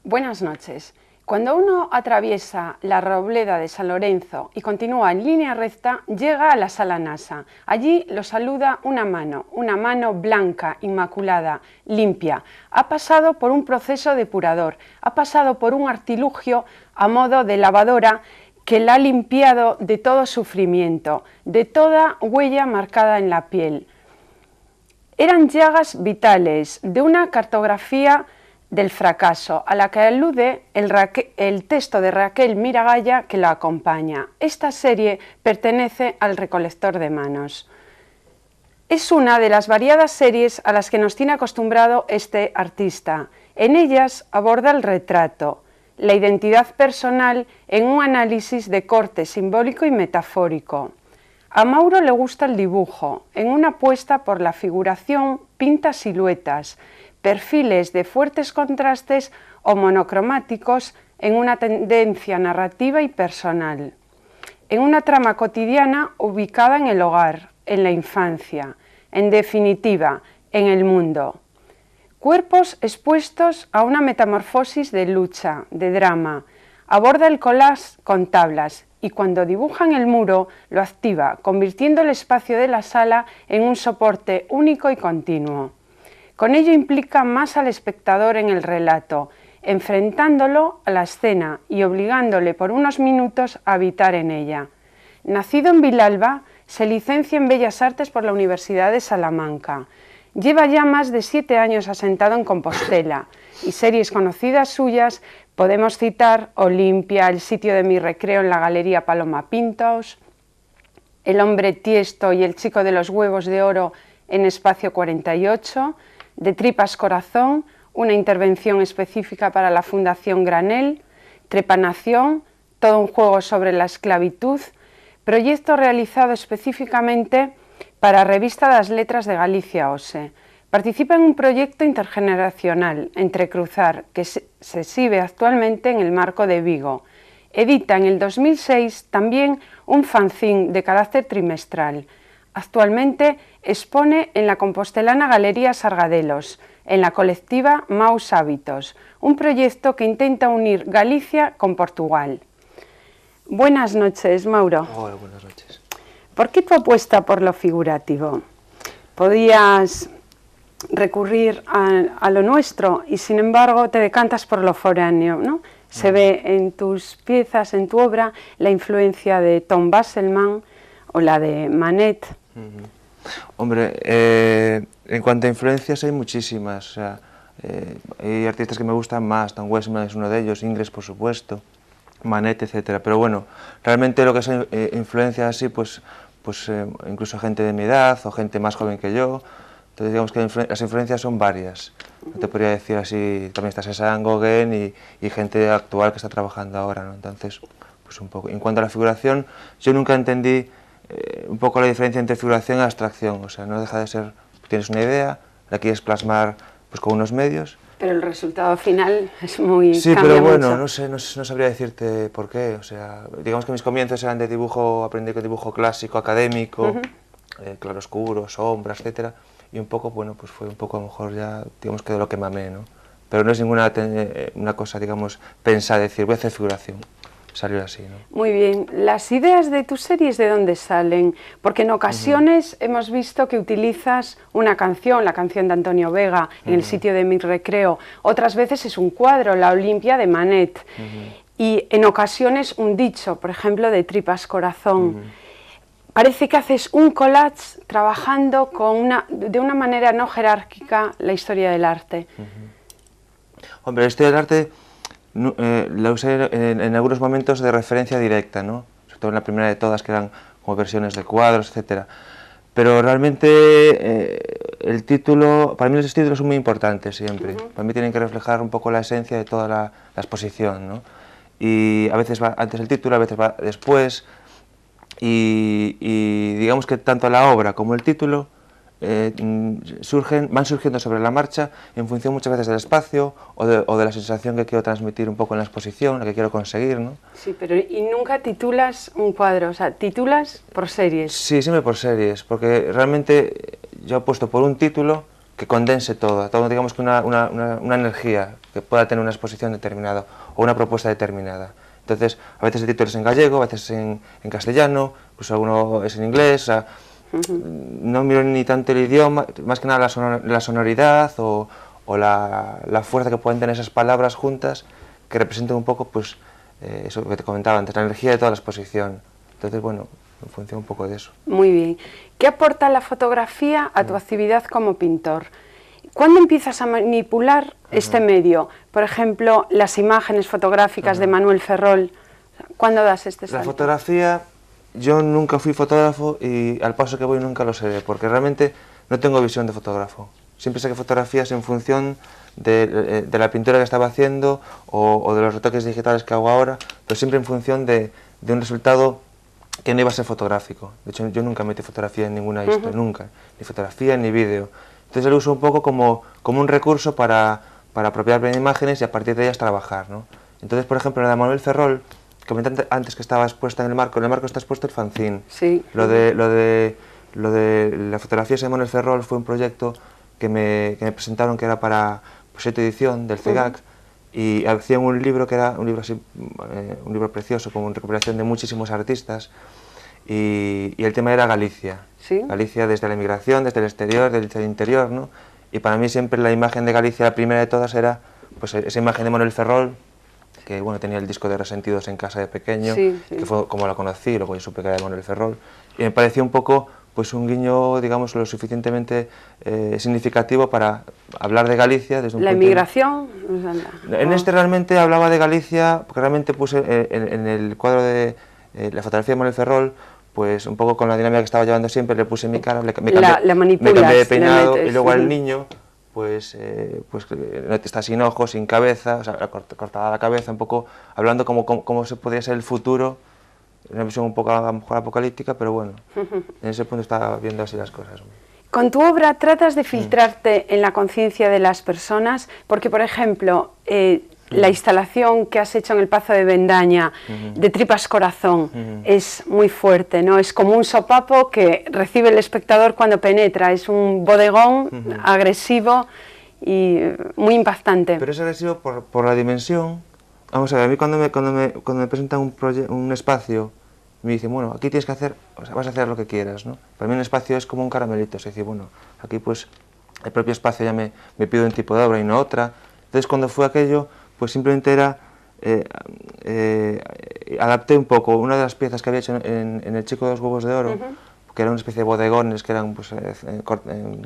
Buenas noches. Cuando uno atraviesa la Robleda de San Lorenzo y continúa en línea recta, llega a la Sala NASA. Allí lo saluda una mano blanca, inmaculada, limpia. Ha pasado por un proceso depurador, ha pasado por un artilugio a modo de lavadora que la ha limpiado de todo sufrimiento, de toda huella marcada en la piel. Eran llagas vitales de una cartografía del fracaso, a la que alude el texto de Raquel Miragaya que la acompaña. Esta serie pertenece al Recolector de Manos. Es una de las variadas series a las que nos tiene acostumbrado este artista. En ellas aborda el retrato, la identidad personal en un análisis de corte simbólico y metafórico. A Mauro le gusta el dibujo. En una apuesta por la figuración pinta siluetas, perfiles de fuertes contrastes o monocromáticos en una tendencia narrativa y personal. En una trama cotidiana ubicada en el hogar, en la infancia, en definitiva, en el mundo. Cuerpos expuestos a una metamorfosis de lucha, de drama. Aborda el collage con tablas y cuando dibuja en el muro lo activa, convirtiendo el espacio de la sala en un soporte único y continuo. Con ello implica más al espectador en el relato, enfrentándolo a la escena y obligándole por unos minutos a habitar en ella. Nacido en Vilalba, se licencia en Bellas Artes por la Universidad de Salamanca. Lleva ya más de 7 años asentado en Compostela y series conocidas suyas podemos citar Olimpia, El sitio de mi recreo en la Galería Paloma Pintos, El hombre tiesto y El chico de los huevos de oro en Espacio 48, De tripas corazón, una intervención específica para la Fundación Granel, Trepanación, todo un juego sobre la esclavitud, proyecto realizado específicamente para Revista das Letras de Galicia OSE. Participa en un proyecto intergeneracional, Entrecruzar, que se exhibe actualmente en el Marco de Vigo. Edita en el 2006 también un fanzine de carácter trimestral. Actualmente expone en la compostelana Galería Sargadelos, en la colectiva Maus Hábitos, un proyecto que intenta unir Galicia con Portugal. Buenas noches, Mauro. Hola, buenas noches. ¿Por qué tu apuesta por lo figurativo? Podías recurrir a lo nuestro y sin embargo te decantas por lo foráneo, ¿no? Se ve en tus piezas, en tu obra, la influencia de Tom Wasserman o la de Manet. Hombre, en cuanto a influencias hay muchísimas, o sea, hay artistas que me gustan más, Tom Wasserman es uno de ellos, Ingres por supuesto, Manet, etcétera. Pero bueno, realmente lo que son influencias así, pues incluso gente de mi edad o gente más joven que yo. Entonces digamos que las influencias son varias. No te podría decir así, también está Cézanne, Gauguin y gente actual que está trabajando ahora, ¿no? Entonces, pues un poco. En cuanto a la figuración, yo nunca entendí un poco la diferencia entre figuración y abstracción. O sea, no deja de ser, tienes una idea, la quieres plasmar pues con unos medios. Pero el resultado final es muy... Sí, pero bueno, no sabría decirte por qué. O sea, digamos que mis comienzos eran de dibujo, aprendí con dibujo clásico, académico, claroscuro, sombras, etcétera. Y un poco, bueno, pues fue un poco a lo mejor ya, digamos que de lo que mamé, ¿no? Pero no es ninguna una cosa, digamos, pensar, decir, voy a hacer figuración. Salió así, ¿no? Muy bien. ¿Las ideas de tus series de dónde salen? Porque en ocasiones hemos visto que utilizas una canción, la canción de Antonio Vega, en El sitio de mi recreo. Otras veces es un cuadro, La Olimpia de Manet. Y en ocasiones un dicho, por ejemplo, de Tripas Corazón. Parece que haces un collage trabajando de una manera no jerárquica la historia del arte. Hombre, la historia del arte la usé en algunos momentos de referencia directa, ¿no? Sobre todo en la primera de todas, que eran como versiones de cuadros, etcétera. Pero realmente el título, para mí los títulos son muy importantes siempre. Para mí tienen que reflejar un poco la esencia de toda la exposición, ¿no? Y a veces va antes el título, a veces va después. Y digamos que tanto la obra como el título van surgiendo sobre la marcha en función muchas veces del espacio o de la sensación que quiero transmitir un poco en la exposición, la que quiero conseguir, ¿no? Sí, pero ¿y nunca titulas un cuadro? O sea, ¿titulas por series? Sí, siempre por series, porque realmente yo apuesto por un título que condense todo, digamos que una energía, que pueda tener una exposición determinada o una propuesta determinada. Entonces, a veces el título es en gallego, a veces en castellano, pues alguno es en inglés, o sea, no miro ni tanto el idioma, más que nada la sonoridad o la fuerza que pueden tener esas palabras juntas, que representan un poco, pues, eso que te comentaba antes, la energía de toda la exposición. Entonces, bueno, en función un poco de eso. Muy bien. ¿Qué aporta la fotografía a tu actividad como pintor? ¿Cuándo empiezas a manipular este medio? Por ejemplo, las imágenes fotográficas de Manuel Ferrol. ¿Cuándo das este salto? La fotografía, yo nunca fui fotógrafo y al paso que voy nunca lo seré, porque realmente no tengo visión de fotógrafo. Siempre saqué fotografías en función de la pintura que estaba haciendo o de los retoques digitales que hago ahora, pero siempre en función de un resultado que no iba a ser fotográfico. De hecho, yo nunca metí fotografía en ninguna historia, nunca, ni fotografía ni vídeo. Entonces lo uso un poco como un recurso para apropiarme de imágenes y a partir de ellas trabajar, ¿no? Entonces, por ejemplo, la de Manuel Ferrol, comenté antes que estaba expuesta en el marco está expuesto el fanzine. Sí. Lo de la fotografía de Manuel Ferrol fue un proyecto que me presentaron que era para proyecto edición del CEGAC, y hacían un libro que era un libro así, un libro precioso, con una recopilación de muchísimos artistas, y el tema era Galicia. ¿Sí? Galicia desde la emigración, desde el exterior, desde el interior, ¿no? Y para mí siempre la imagen de Galicia, la primera de todas, era pues esa imagen de Manuel Ferrol, que bueno, tenía el disco de Resentidos en casa de pequeño, que fue como la conocí, luego yo supe que era de Manuel Ferrol, y me pareció un poco pues un guiño, digamos, lo suficientemente significativo para hablar de Galicia desde un ¿La punto emigración? En este realmente hablaba de Galicia, porque realmente puse en el cuadro de la fotografía de Manuel Ferrol, pues un poco con la dinámica que estaba llevando siempre, le puse mi cara, me cambié de peinado, y luego al niño, pues está sin ojos, sin cabeza, o sea, cortada la cabeza, un poco hablando cómo se podría ser el futuro, una visión un poco a lo mejor apocalíptica, pero bueno, en ese punto estaba viendo así las cosas. Con tu obra tratas de filtrarte en la conciencia de las personas, porque por ejemplo, la instalación que has hecho en el Pazo de Bendaña, de Tripas Corazón, es muy fuerte, ¿no? Es como un sopapo que recibe el espectador cuando penetra, es un bodegón agresivo y muy impactante. Pero es agresivo por la dimensión. Vamos a ver, a mí cuando me presentan un espacio, me dicen, bueno, aquí tienes que hacer, o sea, vas a hacer lo que quieras, ¿no? Para mí un espacio es como un caramelito, es decir, bueno, aquí pues el propio espacio ya me pide un tipo de obra y no otra. Entonces cuando fue aquello, pues simplemente era, adapté un poco una de las piezas que había hecho en El Chico de los Huevos de Oro, que era una especie de bodegones que eran pues,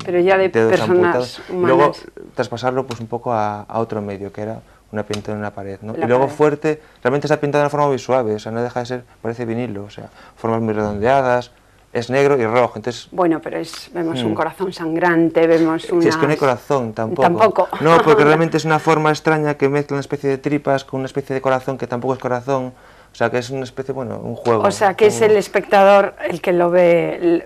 pero ya de personas humanas. Y luego traspasarlo pues un poco a otro medio, que era una pintura en una pared, ¿no? Y luego fuerte, realmente está pintado de una forma muy suave, o sea, no deja de ser, parece vinilo, o sea, formas muy redondeadas, es negro y rojo, entonces... Bueno, pero vemos un corazón sangrante, vemos unas... Sí, es que no hay corazón, tampoco. Tampoco. No, porque realmente es una forma extraña que mezcla una especie de tripas con una especie de corazón que tampoco es corazón, o sea, que es una especie, bueno, un juego. O sea, que es el espectador el que lo ve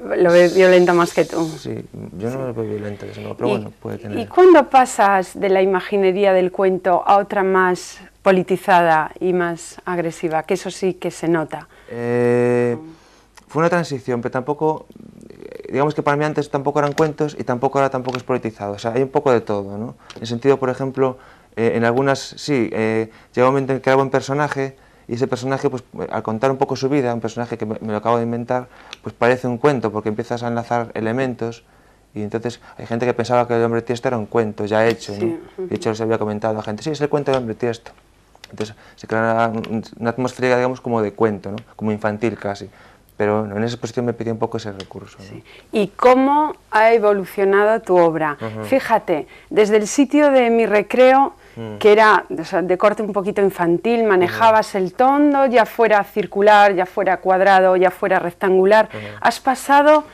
violento más que tú. Sí, yo no lo veo violento, pero bueno, puede tener... ¿Y cuándo pasas de la imaginería del cuento a otra más politizada y más agresiva? Que eso sí que se nota. Fue una transición, pero tampoco, digamos que para mí antes tampoco eran cuentos y ahora tampoco es politizado, o sea, hay un poco de todo, ¿no? En el sentido, por ejemplo, en algunas, sí, llega un momento en que hago un personaje y ese personaje, pues al contar un poco su vida, un personaje que me lo acabo de inventar, pues parece un cuento porque empiezas a enlazar elementos y entonces hay gente que pensaba que El Hombre Tiesto era un cuento ya hecho, ¿no? De hecho, les había comentado a la gente, sí, es el cuento del Hombre Tiesto. Entonces se crea una atmósfera, digamos, como de cuento, ¿no? Como infantil casi. Pero en esa exposición me pedí un poco ese recurso, ¿no? Sí. ¿Y cómo ha evolucionado tu obra? Fíjate, desde el sitio de Mi Recreo, que era, o sea, de corte un poquito infantil, manejabas el tondo, ya fuera circular, ya fuera cuadrado, ya fuera rectangular, has pasado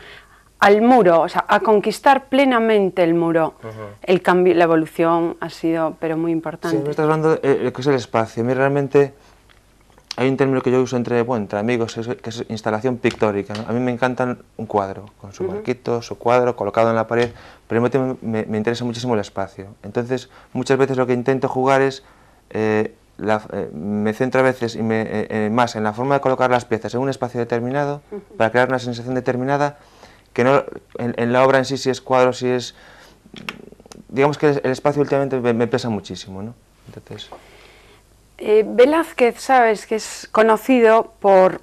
al muro, o sea, a conquistar plenamente el muro. El cambio, la evolución ha sido, pero muy importante. Sí, me estás hablando de lo que es el espacio. A mí realmente hay un término que yo uso entre amigos, que es instalación pictórica, ¿no? A mí me encanta un cuadro, con su marquito, su cuadro, colocado en la pared, pero al mismo tiempo me interesa muchísimo el espacio. Entonces, muchas veces lo que intento jugar es, me centro a veces más en la forma de colocar las piezas en un espacio determinado, para crear una sensación determinada, que no en la obra en sí, si es cuadro, si es... Digamos que el espacio últimamente me pesa muchísimo, ¿no? Entonces... Velázquez, sabes, que es conocido por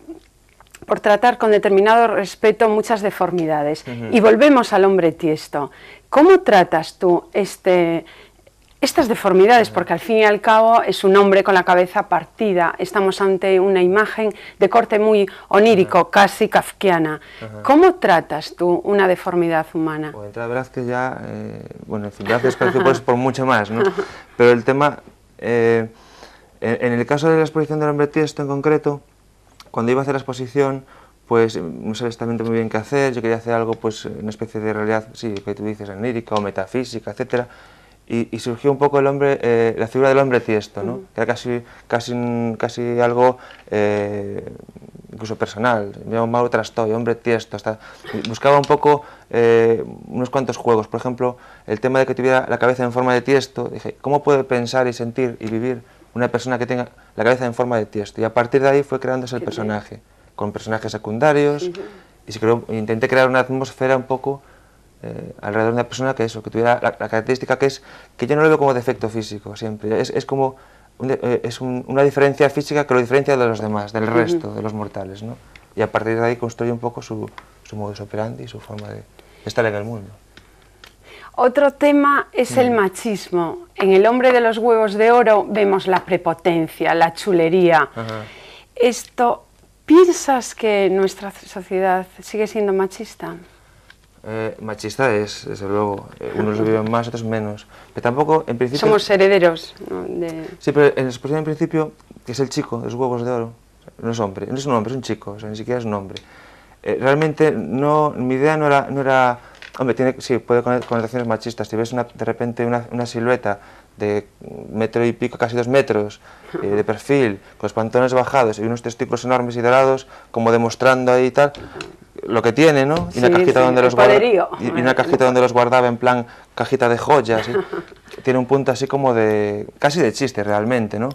tratar con determinado respeto muchas deformidades. Y volvemos al hombre tiesto. ¿Cómo tratas tú estas deformidades? Porque al fin y al cabo es un hombre con la cabeza partida. Estamos ante una imagen de corte muy onírico, casi kafkiana. ¿Cómo tratas tú una deformidad humana? Pues entra Velázquez ya, bueno, en fin, Velázquez pues por mucho más, ¿no? Pero el tema, en el caso de la exposición del hombre tiesto en concreto, cuando iba a hacer la exposición, pues no sabía exactamente muy bien qué hacer. Yo quería hacer algo, pues una especie de realidad, sí, que tú dices, onírica o metafísica, etcétera. Y surgió un poco la figura del hombre tiesto, ¿no? Que era casi algo incluso personal. Me llamo Mauro Trastoy, hombre tiesto. Buscaba un poco unos cuantos juegos. Por ejemplo, el tema de que tuviera la cabeza en forma de tiesto. Dije, ¿cómo puede pensar y sentir y vivir una persona que tenga la cabeza en forma de tiesto? Y a partir de ahí fue creándose el personaje, con personajes secundarios, y intenté crear una atmósfera un poco alrededor de una persona que tuviera la característica que yo no lo veo como defecto físico siempre, es como una diferencia física que lo diferencia de los demás, del resto de los mortales, ¿no? Y a partir de ahí construye un poco su modus operandi, su forma de estar en el mundo. Otro tema es el machismo. En el hombre de los huevos de oro vemos la prepotencia, la chulería. ¿Piensas que nuestra sociedad sigue siendo machista? Machista es, desde luego. Unos lo viven más, otros menos. Pero tampoco, en principio... Somos herederos, ¿no? Sí, pero en la exposición, en principio, que es el chico de los huevos de oro, no es hombre, no es un hombre, es un chico, o sea, ni siquiera es un hombre. Realmente, mi idea no era hombre, sí, puede tener connotaciones machistas. Si ves de repente una silueta de 1 metro y pico, casi 2 metros, de perfil, con los pantalones bajados y unos testículos enormes y dorados, como demostrando ahí y tal, lo que tiene, ¿no? Y una cajita donde los guardaba, y una cajita donde los guardaba en plan cajita de joyas. Tiene un punto así como casi de chiste realmente, ¿no?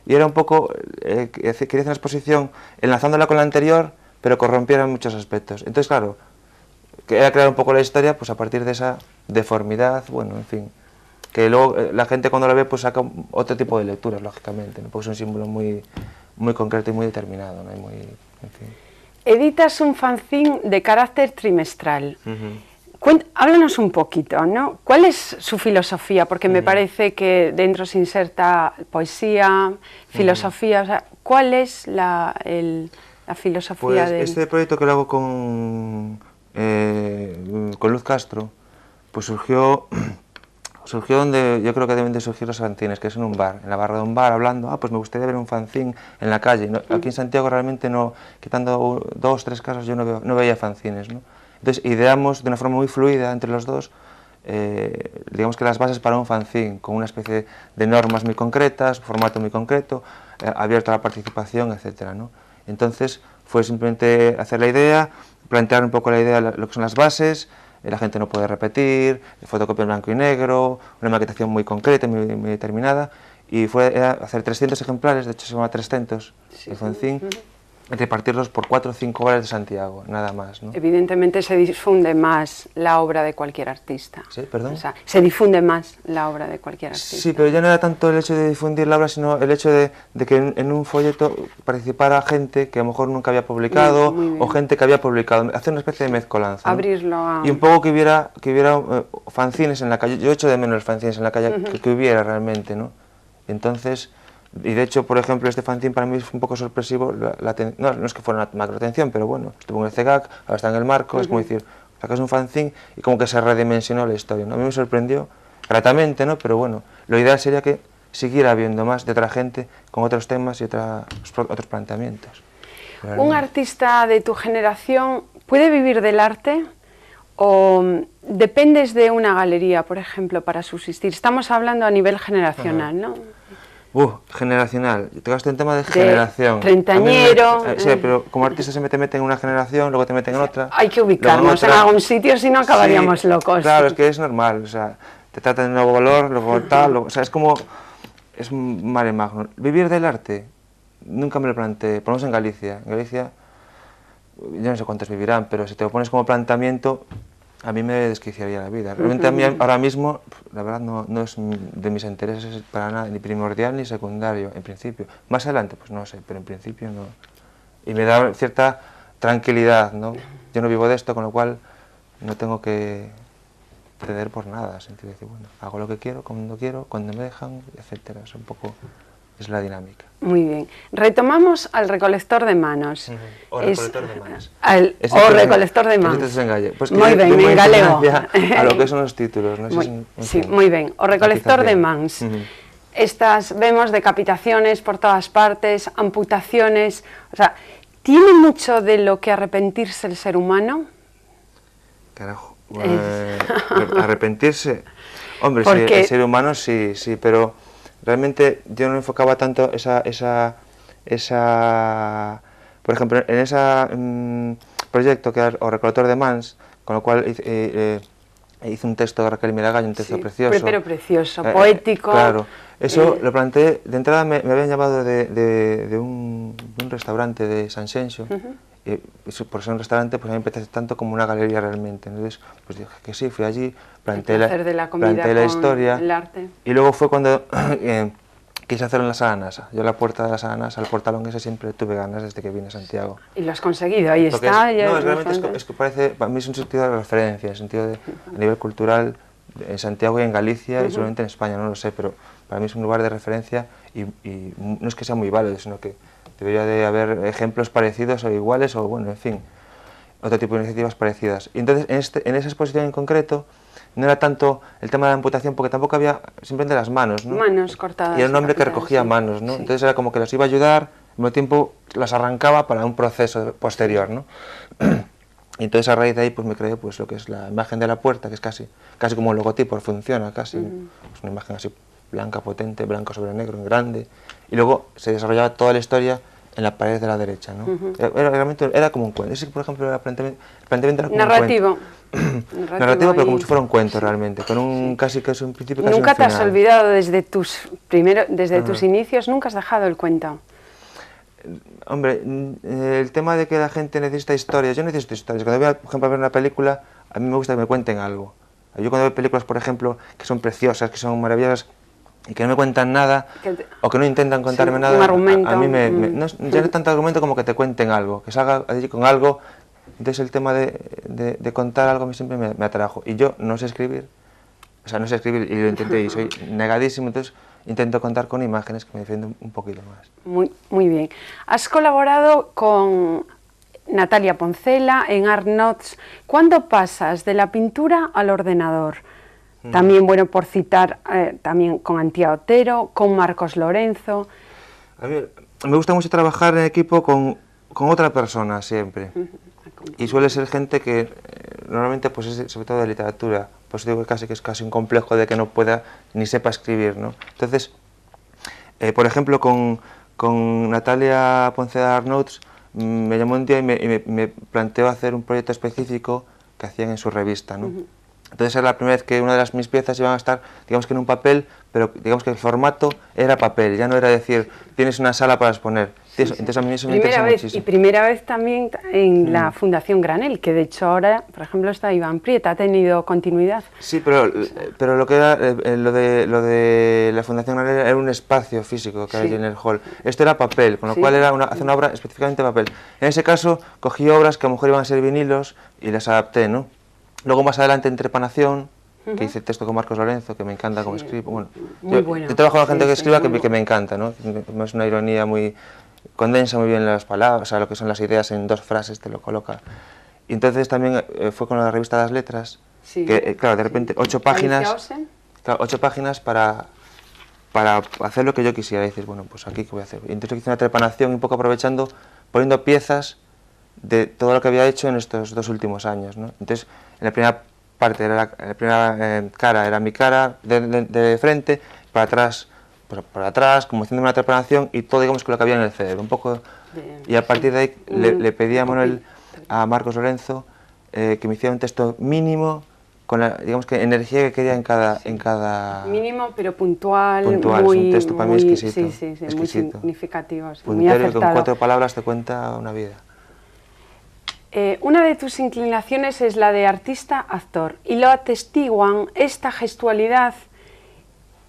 Y era un poco, quería hacer una exposición enlazándola con la anterior, pero corrompiera en muchos aspectos. Entonces, claro, era crear un poco la historia pues a partir de esa deformidad, bueno, en fin, que luego la gente cuando la ve pues saca otro tipo de lecturas, lógicamente, ¿no? Pues es un símbolo muy concreto y muy determinado, ¿no? En fin. Editas un fanzine de carácter trimestral. Háblanos un poquito, ¿no? ¿Cuál es su filosofía? Porque me parece que dentro se inserta poesía, filosofía, o sea, ¿cuál es la filosofía pues este proyecto que lo hago con Luz Castro, pues surgió donde yo creo que deben de surgir los fanzines, que es en un bar, en la barra de un bar, hablando, pues me gustaría ver un fanzine en la calle. No, aquí en Santiago realmente no, quitando 2 o 3 casos, yo no veía fanzines, ¿no? Entonces ideamos de una forma muy fluida entre los dos, digamos que las bases para un fanzine, con una especie de normas muy concretas, formato muy concreto, abierto a la participación, etcétera, ¿no? Entonces fue simplemente hacer la idea, plantear un poco la idea, lo que son las bases. La gente no puede repetir, fotocopia en blanco y negro, una maquetación muy concreta, muy determinada, y era hacer 300 ejemplares, de hecho se llama 300, el fanzine, repartirlos por 4 o 5 bares de Santiago, nada más, ¿no? Evidentemente se difunde más la obra de cualquier artista. ¿Sí? ¿Perdón? O sea, se difunde más la obra de cualquier artista. Sí, pero ya no era tanto el hecho de difundir la obra, sino el hecho de que en un folleto participara gente que a lo mejor nunca había publicado, o gente que había publicado, hacer una especie de mezcolanza, ¿no? Abrirlo a... Y un poco que hubiera fanzines en la calle. Yo echo de menos fanzines en la calle, que hubiera realmente, ¿no? Entonces... Y de hecho, por ejemplo, este fanzine para mí fue un poco sorpresivo, no es que fuera una macro atención, pero bueno, estuvo en el CEGAC, ahora está en el marco, es como decir, sacas un fanzine y como que se redimensionó la historia, ¿no? A mí me sorprendió gratamente, ¿no? Pero bueno, lo ideal sería que siguiera habiendo más de otra gente con otros temas y otros planteamientos. ¿Un artista de tu generación puede vivir del arte o dependes de una galería, por ejemplo, para subsistir? Estamos hablando a nivel generacional, ¿no? Generacional. Tocaste un tema de generación. Treintañero. Sí, pero como artista siempre te meten en una generación, luego te meten en otra. Hay que ubicarnos en algún sitio, si no acabaríamos locos. Claro, es que es normal, o sea, te tratan de nuevo valor, luego tal, o sea, es como, es un mare magno. Vivir del arte, nunca me lo planteé, por lo menos en Galicia, yo no sé cuántos vivirán, pero si te lo pones como planteamiento, A mí me desquiciaría la vida. Realmente a mí ahora mismo, la verdad, no es de mis intereses para nada, ni primordial ni secundario, en principio. Más adelante, pues no sé, pero en principio no. Y me da cierta tranquilidad, ¿no? Yo no vivo de esto, con lo cual no tengo que ceder por nada, sentido de decir, bueno, hago lo que quiero, cuando me dejan, etcétera. Es un poco, es la dinámica. Muy bien. Retomamos al recolector de manos. O recolector de manos. Recolector de manos. Pues muy bien, en galego. A lo que son los títulos. ¿No? Sí, muy bien. O recolector de mans. Estas, vemos decapitaciones por todas partes, amputaciones. O sea, ¿tiene mucho de lo que arrepentirse el ser humano? Carajo. Arrepentirse. Hombre, porque... sí, el ser humano sí, pero realmente yo no enfocaba tanto esa por ejemplo, en ese proyecto que era o recolector de mans, con lo cual hice un texto de Raquel Miragallo, un texto precioso. Pero precioso, poético. Claro, eso lo planteé, de entrada me habían llamado de un restaurante de Sanxenxo, y por ser un restaurante pues a mí me apetece tanto como una galería realmente, entonces pues dije que sí, fui allí, planteé la historia, el arte. Y luego fue cuando quise hacerlo en la Sala NASA. Yo la puerta de la Sala NASA, el portalón ese, siempre tuve ganas desde que vine a Santiago. Y lo has conseguido, ahí está. Es que parece, para mí es un sentido de referencia, en el sentido de, a nivel cultural, en Santiago y en Galicia, y seguramente en España, no lo sé, pero para mí es un lugar de referencia y no es que sea muy válido, sino que debería de haber ejemplos parecidos o iguales, o bueno, en fin, otro tipo de iniciativas parecidas. Y entonces, en esa exposición en concreto, no era tanto el tema de la amputación, porque tampoco había simplemente las manos, ¿no? Manos cortadas. Y era un hombre que recogía manos, ¿no? Sí. Entonces era como que las iba a ayudar, al mismo tiempo las arrancaba para un proceso posterior, ¿no? Y entonces a raíz de ahí pues me creé pues lo que es la imagen de la puerta, que es casi como un logotipo, funciona casi, es una imagen así blanca, potente, blanco sobre negro, grande, y luego se desarrollaba toda la historia en la pared de la derecha, ¿no? Realmente era como un cuento. Ese, por ejemplo, el planteamiento era como narrativo. Narrativo, pero como si fuera un cuento realmente, con un casi que es un principio, casi nunca un final. Te has olvidado desde tus inicios, nunca has dejado el cuento. Hombre, el tema de que la gente necesita historias, yo necesito historias. Cuando voy, por ejemplo, a ver una película, a mí me gusta que me cuenten algo. Yo cuando veo películas, por ejemplo, que son preciosas, que son maravillosas, y que no me cuentan nada, o que no intentan contarme nada, un argumento, a mí ya no es tanto argumento como que te cuenten algo, que salga allí con algo. Entonces el tema de contar algo a mí siempre me atrajo. Y yo no sé escribir, y lo intenté y soy negadísimo, entonces intento contar con imágenes que me defienden un poquito más. Muy bien. Has colaborado con Natalia Poncela en Art Notes. ¿Cuándo pasas de la pintura al ordenador? También, bueno, por citar, también con Antía Otero, con Marcos Lorenzo. A mí me gusta mucho trabajar en equipo con otra persona siempre. Y suele ser gente que normalmente pues es sobre todo de literatura. Pues digo que es casi un complejo de que no pueda ni sepa escribir, ¿no? Entonces, por ejemplo, con Natalia Poncela de Art Notes, me llamó un día y me planteó hacer un proyecto específico que hacían en su revista, ¿no? Entonces era la primera vez que una de mis piezas iban a estar, digamos que en un papel, pero digamos que el formato era papel, ya no era decir, tienes una sala para exponer. Entonces a mí eso me interesa muchísimo. Y primera vez también en la Fundación Granel, que de hecho ahora, por ejemplo, está Iván Prieta, ha tenido continuidad. Sí, pero lo que era lo de la Fundación Granel era un espacio físico que hay en el hall. Esto era papel, con lo cual era hacer una obra específicamente papel. En ese caso cogí obras que a lo mejor iban a ser vinilos y las adapté, ¿no? Luego más adelante en Trepanación, que hice texto con Marcos Lorenzo, que me encanta como escribe. Bueno, yo trabajo con gente que escriba que me encanta, ¿no? Es una ironía muy... condensa muy bien las palabras, o sea, lo que son las ideas en 2 frases, te lo coloca. Y entonces también fue con la revista Las Letras, que claro, de repente 8 páginas, claro, 8 páginas para hacer lo que yo quisiera. Y dices, bueno, pues aquí qué voy a hacer. Y entonces hice una trepanación un poco aprovechando, poniendo piezas de todo lo que había hecho en estos 2 últimos años, ¿no? Entonces, en la primera parte, la primera cara era mi cara de frente, para atrás, pues para atrás, como haciendo una trepanación y todo, digamos, que lo que había en el cerebro, un poco. Bien. Y a partir de ahí le pedí a Marcos Lorenzo que me hiciera un texto mínimo con la, digamos, que energía que quería en cada mínimo pero puntual, muy, es un texto para mí exquisito, sí, exquisito, muy significativo, puntero, muy acertado. Con 4 palabras te cuenta una vida. Una de tus inclinaciones es la de artista-actor y lo atestiguan esta gestualidad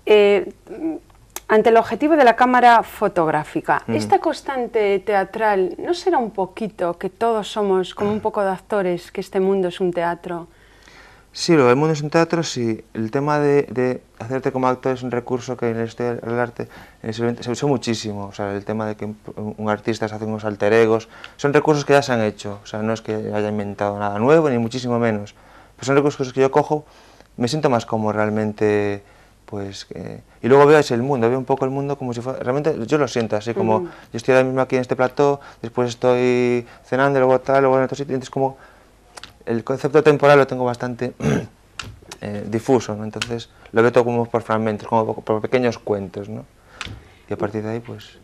ante el objetivo de la cámara fotográfica. Esta constante teatral, ¿no será un poquito que todos somos como un poco de actores, que este mundo es un teatro? Sí, el mundo es un teatro, sí. El tema de hacerte como actor es un recurso que en el estudio del arte se usó muchísimo. O sea, el tema de que un artista se hace unos alter egos, son recursos que ya se han hecho. O sea, no es que haya inventado nada nuevo, ni muchísimo menos. Pero son recursos que yo cojo, me siento más como realmente, pues... y luego veo el mundo, veo un poco el mundo como si fuera... Realmente yo lo siento así, como yo estoy ahora mismo aquí en este plató, después estoy cenando, luego tal, luego en otro sitio, entonces como... El concepto temporal lo tengo bastante difuso, ¿no? Entonces lo veo todo como por fragmentos, como por pequeños cuentos, ¿no? Y a partir de ahí, pues...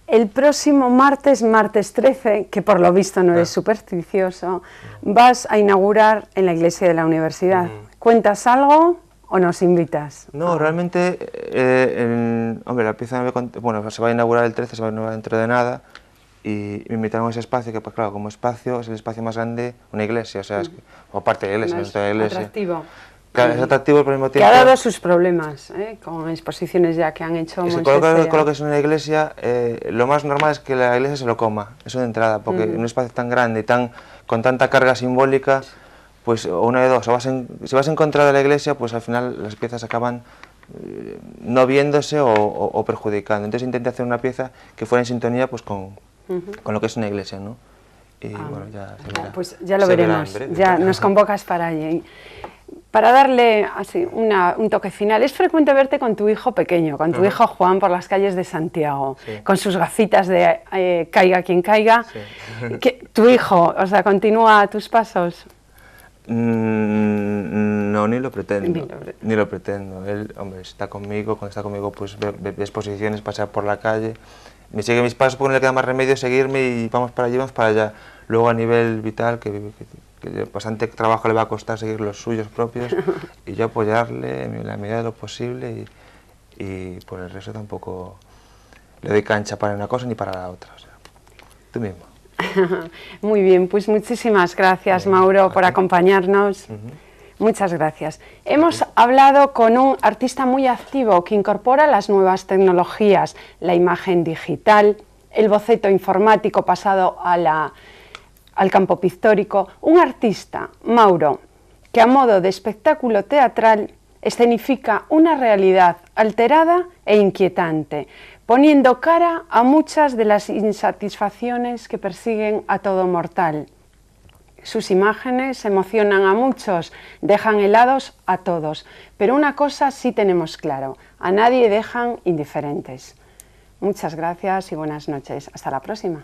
El próximo martes 13, que por lo visto no eres supersticioso, vas a inaugurar en la iglesia de la universidad. ¿Cuentas algo o nos invitas? No, realmente, hombre, la pieza, bueno, se va a inaugurar el 13, se va a inaugurar dentro de nada, y me invitaron a ese espacio, que pues claro, como espacio es el espacio más grande, una iglesia, o sea, es que, o parte de la iglesia, Más no es la iglesia. atractivo. Claro, es atractivo, pero al mismo tiempo... Que ha dado sus problemas, con exposiciones ya que han hecho. Si colocas en una iglesia, lo más normal es que la iglesia se lo coma, eso de entrada, porque en un espacio tan grande y con tanta carga simbólica, pues o una de dos, si vas en contra de la iglesia, pues al final las piezas acaban no viéndose o perjudicando. Entonces intenté hacer una pieza que fuera en sintonía pues con lo que es una iglesia, ¿no? Y bueno, ya se verá. Pues ya lo veremos, ya nos convocas para allí. Para darle así un toque final, es frecuente verte con tu hijo pequeño, con tu hijo Juan por las calles de Santiago, con sus gafitas de caiga quien caiga. ¿Tu hijo, o sea, continúa a tus pasos? No, ni lo pretendo, ni lo pretendo. Él, hombre, está conmigo, cuando está conmigo pues ve exposiciones, pasa por la calle, me sigue mis pasos porque no le queda más remedio seguirme y vamos para allí, vamos para allá. Luego a nivel vital, que bastante trabajo le va a costar seguir los suyos propios y yo apoyarle en la medida de lo posible y por el resto tampoco le doy cancha para una cosa ni para la otra, o sea, tú mismo. Muy bien, pues muchísimas gracias, Mauro, por acompañarnos. Muchas gracias. Hemos hablado con un artista muy activo que incorpora las nuevas tecnologías, la imagen digital, el boceto informático pasado al campo pictórico, un artista, Mauro, que a modo de espectáculo teatral escenifica una realidad alterada e inquietante, poniendo cara a muchas de las insatisfacciones que persiguen a todo mortal. Sus imágenes emocionan a muchos, dejan helados a todos, pero una cosa sí tenemos claro, a nadie dejan indiferentes. Muchas gracias y buenas noches. Hasta la próxima.